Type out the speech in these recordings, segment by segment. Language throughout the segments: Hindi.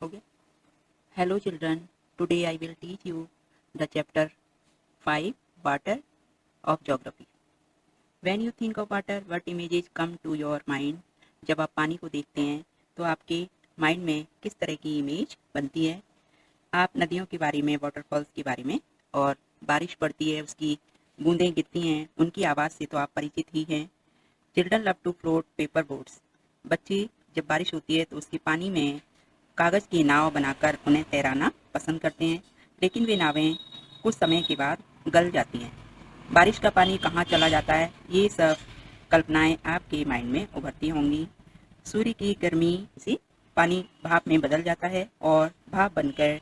हो गया। Hello children, today I will teach you the chapter 5 water of geography. When you think of water, what images come to your mind? जब आप पानी को देखते हैं तो आपके माइंड में किस तरह की इमेज बनती है? आप नदियों के बारे में, वाटरफॉल्स के बारे में, और बारिश पड़ती है उसकी बूंदें गिरती हैं उनकी आवाज़ से तो आप परिचित ही हैं। Children love to float paper boats. बच्चे जब बारिश होती है तो उसके पानी में कागज़ की नाव बनाकर उन्हें तैराना पसंद करते हैं, लेकिन वे नावें कुछ समय के बाद गल जाती हैं। बारिश का पानी कहाँ चला जाता है, ये सब कल्पनाएं आपके माइंड में उभरती होंगी। सूर्य की गर्मी से पानी भाप में बदल जाता है और भाप बनकर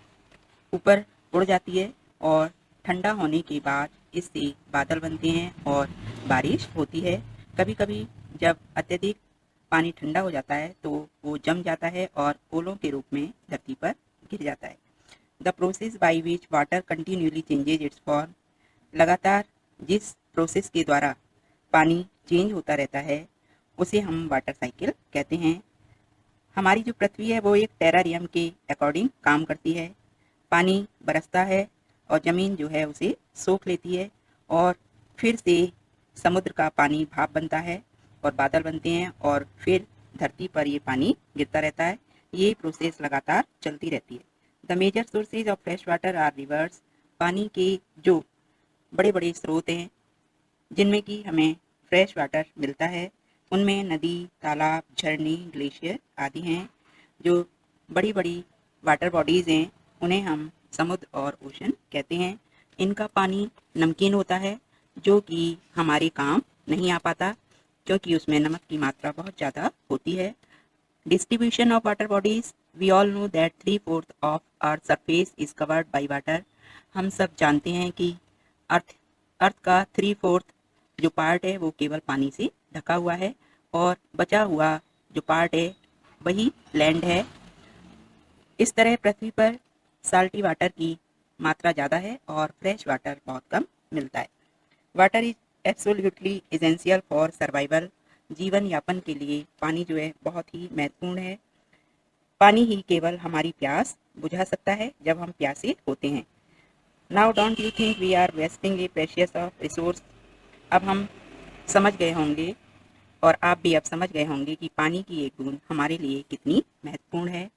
ऊपर उड़ जाती है और ठंडा होने के बाद इससे बादल बनते हैं और बारिश होती है। कभी कभी जब अत्यधिक पानी ठंडा हो जाता है तो वो जम जाता है और ओलों के रूप में धरती पर गिर जाता है। The process by which water continually changes it's form. लगातार जिस प्रोसेस के द्वारा पानी चेंज होता रहता है उसे हम वाटर साइकिल कहते हैं। हमारी जो पृथ्वी है वो एक टेरारियम के अकॉर्डिंग काम करती है। पानी बरसता है और ज़मीन जो है उसे सोख लेती है और फिर से समुद्र का पानी भाप बनता है और बादल बनते हैं और फिर धरती पर ये पानी गिरता रहता है। ये प्रोसेस लगातार चलती रहती है। The major sources of fresh water are rivers. पानी के जो बड़े बड़े स्रोत हैं जिनमें कि हमें फ्रेश वाटर मिलता है उनमें नदी, तालाब, झरने, ग्लेशियर आदि हैं। जो बड़ी बड़ी वाटर बॉडीज़ हैं उन्हें हम समुद्र और ओशन कहते हैं। इनका पानी नमकीन होता है जो कि हमारे काम नहीं आ पाता क्योंकि उसमें नमक की मात्रा बहुत ज़्यादा होती है। Distribution of water bodies. We all know that 3/4 of earth surface is covered by water. हम सब जानते हैं कि अर्थ का 3/4 जो पार्ट है वो केवल पानी से ढका हुआ है और बचा हुआ जो पार्ट है वही लैंड है। इस तरह पृथ्वी पर साल्टी वाटर की मात्रा ज़्यादा है और फ्रेश वाटर बहुत कम मिलता है। Water is absolutely essential for survival. जीवन यापन के लिए पानी जो है बहुत ही महत्वपूर्ण है। पानी ही केवल हमारी प्यास बुझा सकता है जब हम प्यासे होते हैं। Now don't you think we are wasting a precious of resource. अब हम समझ गए होंगे और आप भी अब समझ गए होंगे कि पानी की एक बूंद हमारे लिए कितनी महत्वपूर्ण है।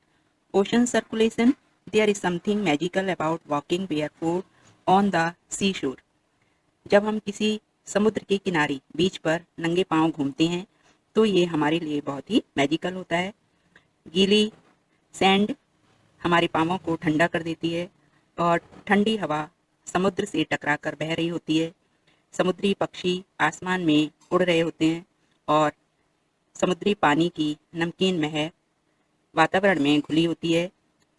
Ocean circulation. There is something magical about walking barefoot on the sea shore. जब हम किसी समुद्र के किनारे बीच पर नंगे पांव घूमते हैं तो ये हमारे लिए बहुत ही मैजिकल होता है। गीली सैंड हमारे पांवों को ठंडा कर देती है और ठंडी हवा समुद्र से टकराकर बह रही होती है। समुद्री पक्षी आसमान में उड़ रहे होते हैं और समुद्री पानी की नमकीन महक वातावरण में घुली होती है।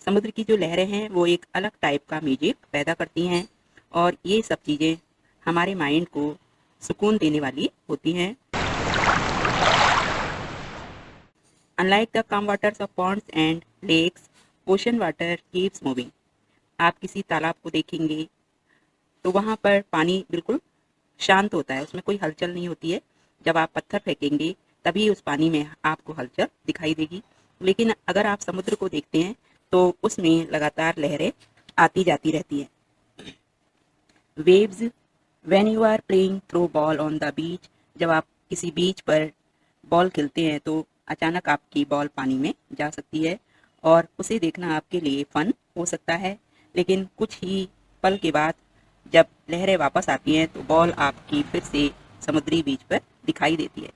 समुद्र की जो लहरें हैं वो एक अलग टाइप का म्यूजिक पैदा करती हैं और ये सब चीज़ें हमारे माइंड को सुकून देने वाली होती हैं। Unlike the calm waters of ponds and lakes, ocean water keeps moving. आप किसी तालाब को देखेंगे तो वहाँ पर पानी बिल्कुल शांत होता है, उसमें कोई हलचल नहीं होती है। जब आप पत्थर फेंकेंगे तभी उस पानी में आपको हलचल दिखाई देगी। लेकिन अगर आप समुद्र को देखते हैं तो उसमें लगातार लहरें आती जाती रहती हैं। Waves. When you are playing throw ball on the beach. जब आप किसी बीच पर बॉल खेलते हैं तो अचानक आपकी बॉल पानी में जा सकती है और उसे देखना आपके लिए फन हो सकता है, लेकिन कुछ ही पल के बाद जब लहरें वापस आती हैं तो बॉल आपकी फिर से समुद्री बीच पर दिखाई देती है।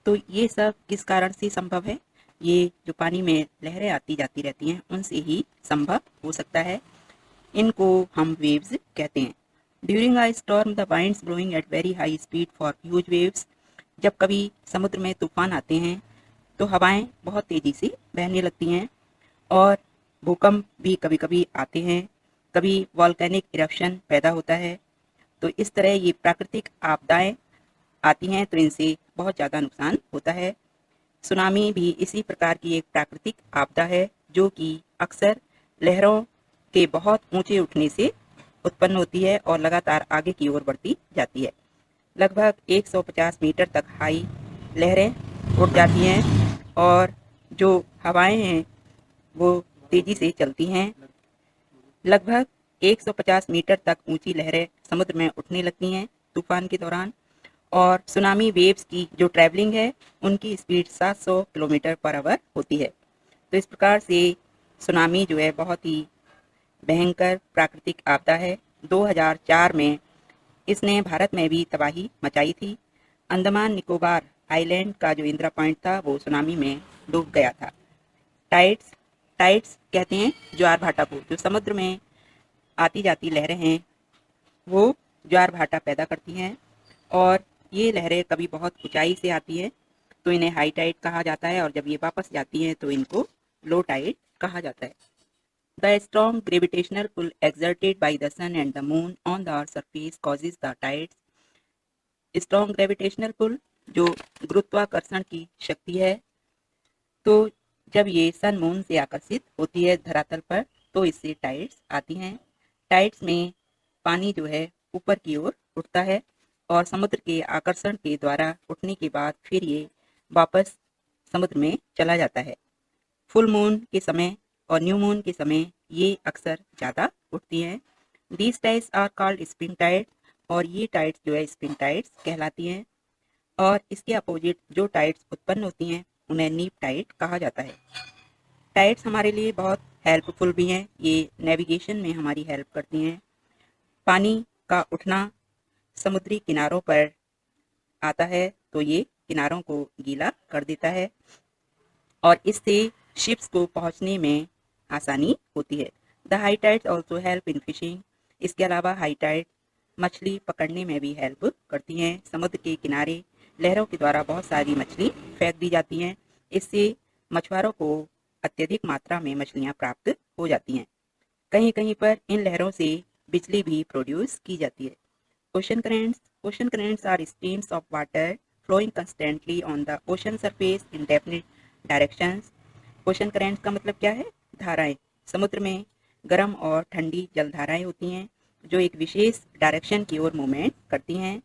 तो ये सब किस कारण से संभव है? ये जो पानी में लहरें आती जाती रहती हैं उनसे ही संभव हो सकता है। इनको हम वेव्स कहते हैं। During a storm the winds blowing at very high speed for huge waves. जब कभी समुद्र में तूफान आते हैं तो हवाएं बहुत तेज़ी से बहने लगती हैं और भूकंप भी कभी कभी आते हैं। कभी वॉल्केनिक इरप्शन पैदा होता है। तो इस तरह ये प्राकृतिक आपदाएं आती हैं तो इनसे बहुत ज़्यादा नुकसान होता है। सुनामी भी इसी प्रकार की एक प्राकृतिक आपदा है जो कि अक्सर लहरों के बहुत ऊंचे उठने से उत्पन्न होती है और लगातार आगे की ओर बढ़ती जाती है। लगभग 150 मीटर तक हाई लहरें उठ जाती हैं और जो हवाएं हैं वो तेजी से चलती हैं। लगभग 150 मीटर तक ऊंची लहरें समुद्र में उठने लगती हैं तूफान के दौरान। और सुनामी वेव्स की जो ट्रैवलिंग है उनकी स्पीड 700 किलोमीटर पर आवर होती है। तो इस प्रकार से सुनामी जो है बहुत ही भयंकर प्राकृतिक आपदा है। 2004 में इसने भारत में भी तबाही मचाई थी। अंडमान निकोबार आइलैंड का जो इंदिरा पॉइंट था वो सुनामी में डूब गया था। टाइड्स टाइड्स कहते हैं ज्वार भाटा को। जो समुद्र में आती जाती लहरें हैं वो ज्वार भाटा पैदा करती हैं और ये लहरें कभी बहुत ऊंचाई से आती हैं तो इन्हें हाई टाइड कहा जाता है, और जब ये वापस जाती हैं तो इनको लो टाइड कहा जाता है। The strong gravitational pull exerted by the sun and the moon on the earth's surface causes the tides. Strong gravitational pull जो गुरुत्वाकर्षण की शक्ति है, तो जब ये सन मून से आकर्षित होती है धरातल पर तो इससे टाइड्स आती हैं। टाइड्स में पानी जो है ऊपर की ओर उठता है और समुद्र के आकर्षण के द्वारा उठने के बाद फिर ये वापस समुद्र में चला जाता है। फुल मून के समय और न्यू मून के समय ये अक्सर ज़्यादा उठती हैं। These tides are called spring tide, और ये टाइड्स जो है स्प्रिंग टाइड्स कहलाती हैं। और इसके अपोजिट जो टाइड्स उत्पन्न होती हैं उन्हें नीप टाइड कहा जाता है। टाइड्स हमारे लिए बहुत हेल्पफुल भी हैं। ये नेविगेशन में हमारी हेल्प करती हैं। पानी का उठना समुद्री किनारों पर आता है तो ये किनारों को गीला कर देता है और इससे शिप्स को पहुंचने में आसानी होती है। The high tides also help in fishing. इसके अलावा हाई टाइड मछली पकड़ने में भी हेल्प करती हैं। समुद्र के किनारे लहरों के द्वारा बहुत सारी मछली फेंक दी जाती हैं। इससे मछुआरों को अत्यधिक मात्रा में मछलियां प्राप्त हो जाती हैं। कहीं कहीं पर इन लहरों से बिजली भी प्रोड्यूस की जाती है। Ocean currents are streams of water flowing constantly on the ocean surface in definite directions. Ocean currents का मतलब क्या है? धाराएं। समुद्र में गर्म और ठंडी जलधाराएं होती हैं जो एक विशेष डायरेक्शन की ओर मूवमेंट करती हैं।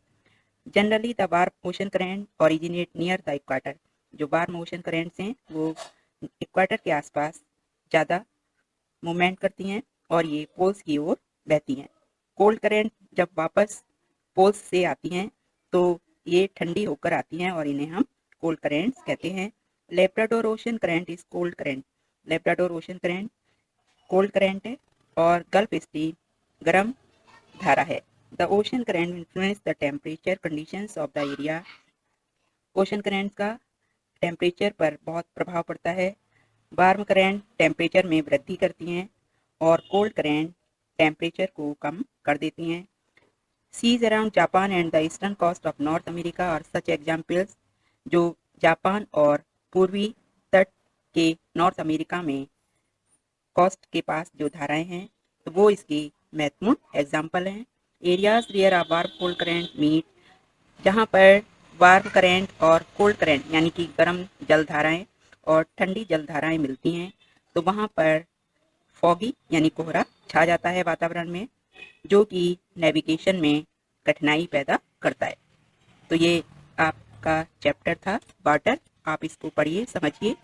Generally the warm ocean current originate near the equator. जो वार्म ओशन करेंट्स हैं वो इक्वाटर के आसपास ज़्यादा मूवमेंट करती हैं और ये पोल्स की ओर बहती हैं। कोल्ड करेंट जब वापस पोल्स से आती हैं तो ये ठंडी होकर आती हैं और इन्हें हम कोल्ड करेंट्स कहते हैं। Labrador ocean current is cold current. Labrador ocean current cold current है और गल्फ स्ट्रीम गर्म धारा है। The ocean current influence the temperature conditions of the area. Ocean currents का टेम्परेचर पर बहुत प्रभाव पड़ता है। वार्म करेंट टेम्परेचर में वृद्धि करती हैं और कोल्ड करेंट टेम्परेचर को कम कर देती हैं। Seas around Japan and the eastern coast of North America और सच एग्जाम्पल्स। जो जापान और पूर्वी तट के नॉर्थ अमेरिका में कोस्ट के पास जो धाराएं हैं तो वो इसके महत्वपूर्ण एग्जाम्पल हैं। Areas where a warm cold current meet. जहाँ पर वार्म करेंट और कोल्ड करेंट यानी कि गर्म जलधाराएं और ठंडी जलधाराएं मिलती हैं तो वहाँ पर फॉगी यानी कोहरा छा जाता है वातावरण में, जो कि नेविगेशन में कठिनाई पैदा करता है। तो ये आपका चैप्टर था वाटर। आप इसको पढ़िए, समझिए